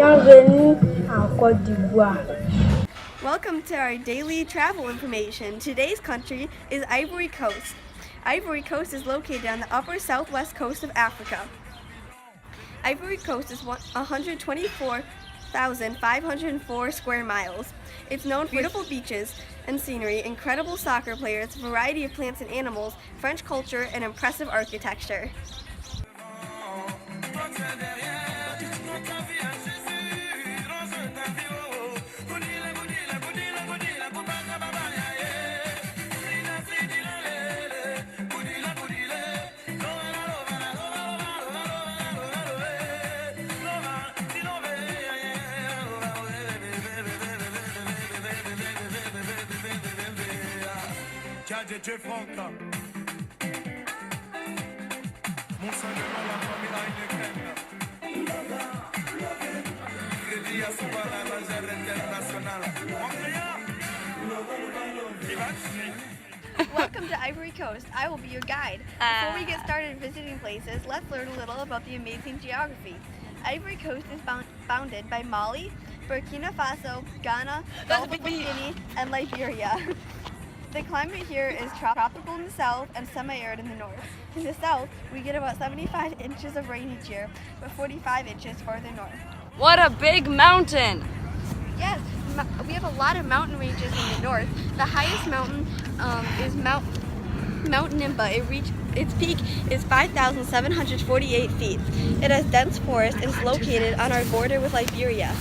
Bienvenue en Côte d'Ivoire. Welcome to our daily travel information. Today's country is Ivory Coast. Ivory Coast is located on the upper southwest coast of Africa. Ivory Coast is 124,504 square miles. It's known for beautiful beaches and scenery, incredible soccer players, variety of plants and animals, French culture, and impressive architecture. Welcome to Ivory Coast. I will be your guide. Before we get started visiting places, let's learn a little about the amazing geography. Ivory Coast is bounded by Mali, Burkina Faso, Ghana, Gulf of Guinea, and Liberia. The climate here is tropical in the south and semi-arid in the north. In the south, we get about 75 inches of rain each year, but 45 inches farther north. What a big mountain! Yes, we have a lot of mountain ranges in the north. The highest mountain is Mount Nimba. Its peak is 5,748 feet. It has dense forest and is located on our border with Liberia.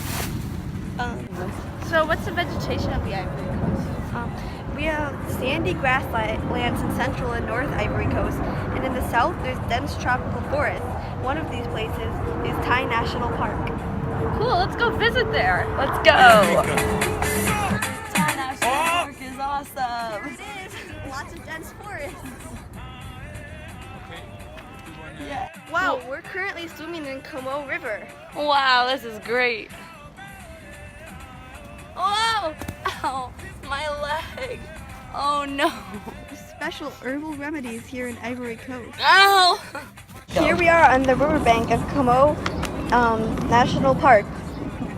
So what's the vegetation of the Ivory Coast? We have sandy grasslands in central and north Ivory Coast, and in the south there's dense tropical forests. One of these places is Tai National Park. Cool, let's go visit there. Let's go! Tai National Park is awesome! It is! Lots of dense forests. Yeah. Wow, we're currently swimming in Como River. Wow, this is great. Whoa! Ow, my leg. Oh no. Special herbal remedies here in Ivory Coast. Ow! Here we are on the riverbank of Como National Park.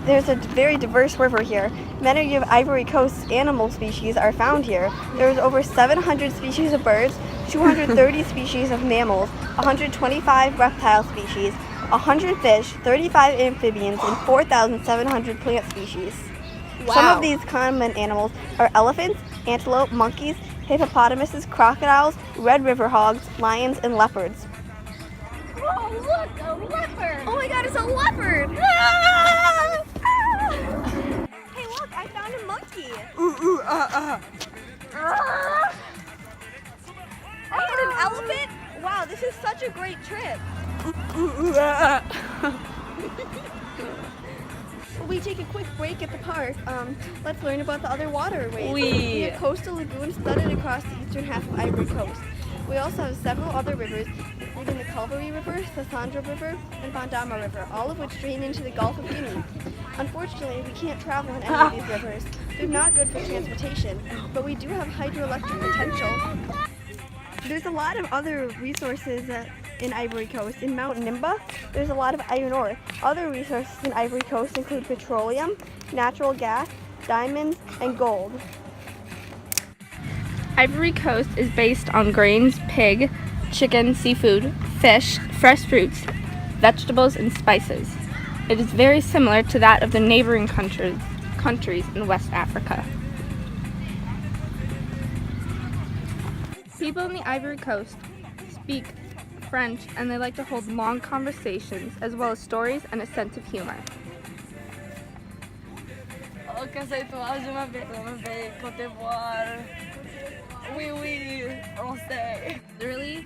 There's a very diverse river here. Many of Ivory Coast's animal species are found here. There's over 700 species of birds, 230 species of mammals, 125 reptile species, 100 fish, 35 amphibians, and 4,700 plant species. Wow. Some of these common animals are elephants, antelope, monkeys, hippopotamuses, crocodiles, red river hogs, lions, and leopards. Whoa, look, a leopard! Oh my god, it's a leopard! Ah! Ah! Hey look, I found a monkey! And an elephant? Wow, this is such a great trip! We take a quick break at the park. Let's learn about the other waterways. We have coastal lagoons studded across the eastern half of Ivory Coast. We also have several other rivers, including the Calvary River, Sassandra River, and Bandama River, all of which drain into the Gulf of Guinea. Unfortunately, we can't travel on any of these rivers. They're not good for transportation, but we do have hydroelectric potential. There's a lot of other resources in Ivory Coast. In Mount Nimba, there's a lot of iron ore. Other resources in Ivory Coast include petroleum, natural gas, diamonds, and gold. Ivory Coast is based on grains, pig, chicken, seafood, fish, fresh fruits, vegetables, and spices. It is very similar to that of the neighboring countries in West Africa. People in the Ivory Coast speak French, and they like to hold long conversations as well as stories and a sense of humor. Elderly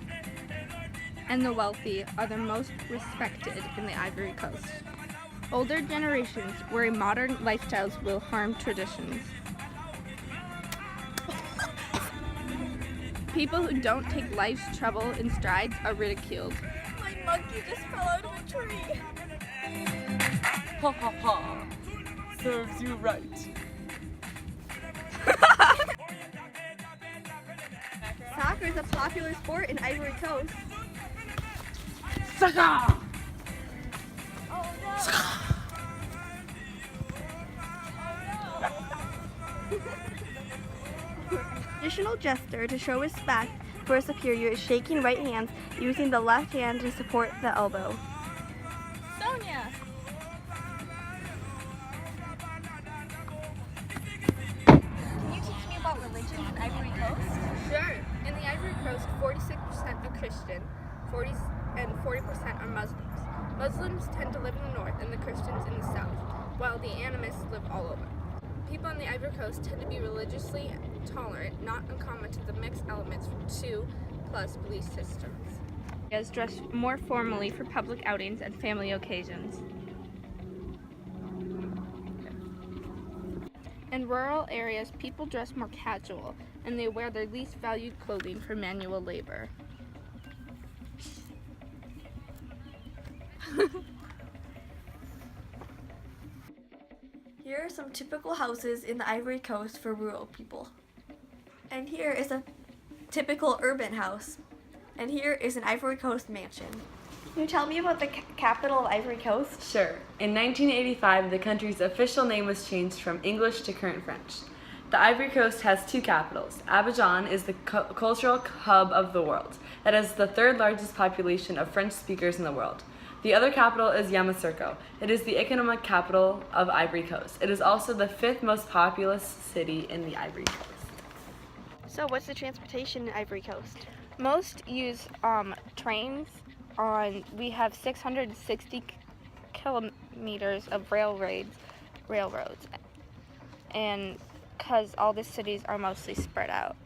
and the wealthy are the most respected in the Ivory Coast. Older generations worry modern lifestyles will harm traditions. People who don't take life's trouble in strides are ridiculed. My monkey just fell out of a tree. Ha ha ha. Serves you right. Soccer is a popular sport in Ivory Coast. Soccer! Oh no! traditional gesture to show respect for a superior is shaking right hands using the left hand to support the elbow. Sonia! Can you teach me about religion in Ivory Coast? Sure. In the Ivory Coast, 46% are Christian, 40% are Muslims. Muslims tend to live in the north and the Christians in the south, while the animists live all over. People on the Ivory Coast tend to be religiously tolerant, not uncommon to the mixed elements from 2+ belief systems. As dress more formally for public outings and family occasions. In rural areas, people dress more casual, and they wear their least valued clothing for manual labor. Here are some typical houses in the Ivory Coast for rural people. And here is a typical urban house. And here is an Ivory Coast mansion. Can you tell me about the capital of Ivory Coast? Sure. In 1985, the country's official name was changed from English to current French. The Ivory Coast has two capitals. Abidjan is the cultural hub of the world. It has the third largest population of French speakers in the world. The other capital is Yamoussoukro. It is the economic capital of Ivory Coast. It is also the 5th most populous city in the Ivory Coast. So what's the transportation in Ivory Coast? Most use trains. We have 660 kilometers of railroads, and because all the cities are mostly spread out.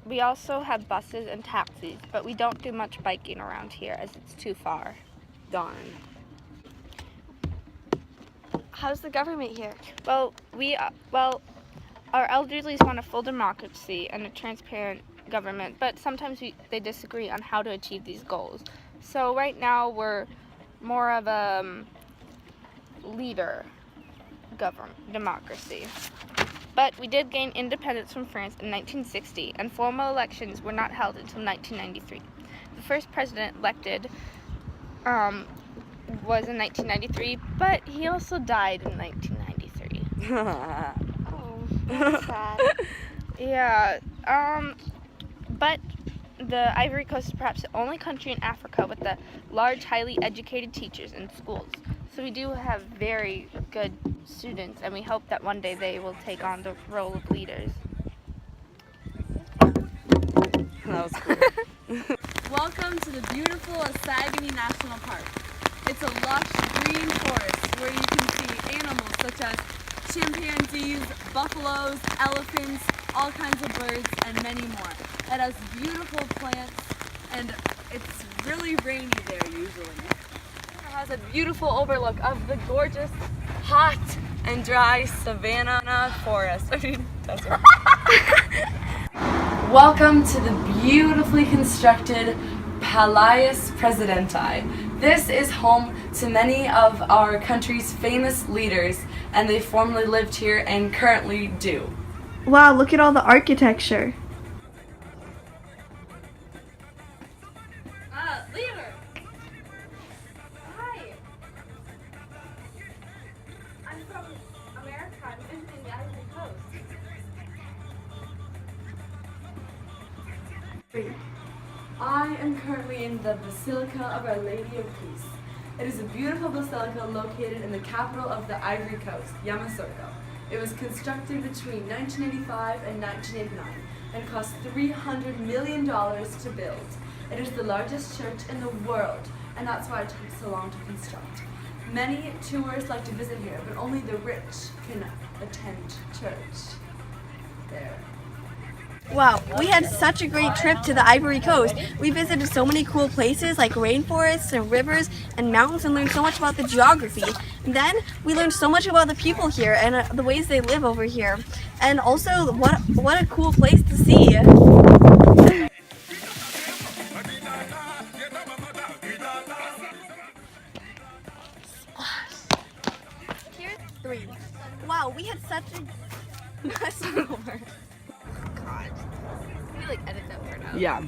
We also have buses and taxis, but we don't do much biking around here as it's too far. Darn. How's the government here? Well, our elders want a full democracy and a transparent government, but sometimes they disagree on how to achieve these goals. So right now we're more of a leader democracy. But we did gain independence from France in 1960, and formal elections were not held until 1993. The first president elected was in 1993, but he also died in 1993. Oh, that's sad. Yeah, but the Ivory Coast is perhaps the only country in Africa with the large, highly educated teachers in schools. So we do have very good students, and we hope that one day they will take on the role of leaders. That was cool. Welcome to the beautiful Asagani National Park. It's a lush green forest where you can see animals such as chimpanzees, buffaloes, elephants, all kinds of birds, and many more. It has beautiful plants, and it's really rainy there usually. It has a beautiful overlook of the gorgeous, hot, and dry savanna forest. Desert. Welcome to the beautifully constructed Palais Presidenti. This is home to many of our country's famous leaders, and they formerly lived here and currently do. Wow, look at all the architecture. Leader! Hi! I'm from America. I'm visiting the Ivory Coast. I am currently in the Basilica of Our Lady of Peace. It is a beautiful basilica located in the capital of the Ivory Coast, Yamoussoukro. It was constructed between 1985 and 1989 and cost $300 million to build. It is the largest church in the world, and that's why it took so long to construct. Many tourists like to visit here, but only the rich can attend church there. Wow, we had such a great trip to the Ivory Coast. We visited so many cool places like rainforests and rivers and mountains and learned so much about the geography. And then we learned so much about the people here and the ways they live over here. And also, what a cool place to see. Here's 3. Wow, we had such a... That's not over. God. Can you edit that word out? Yeah.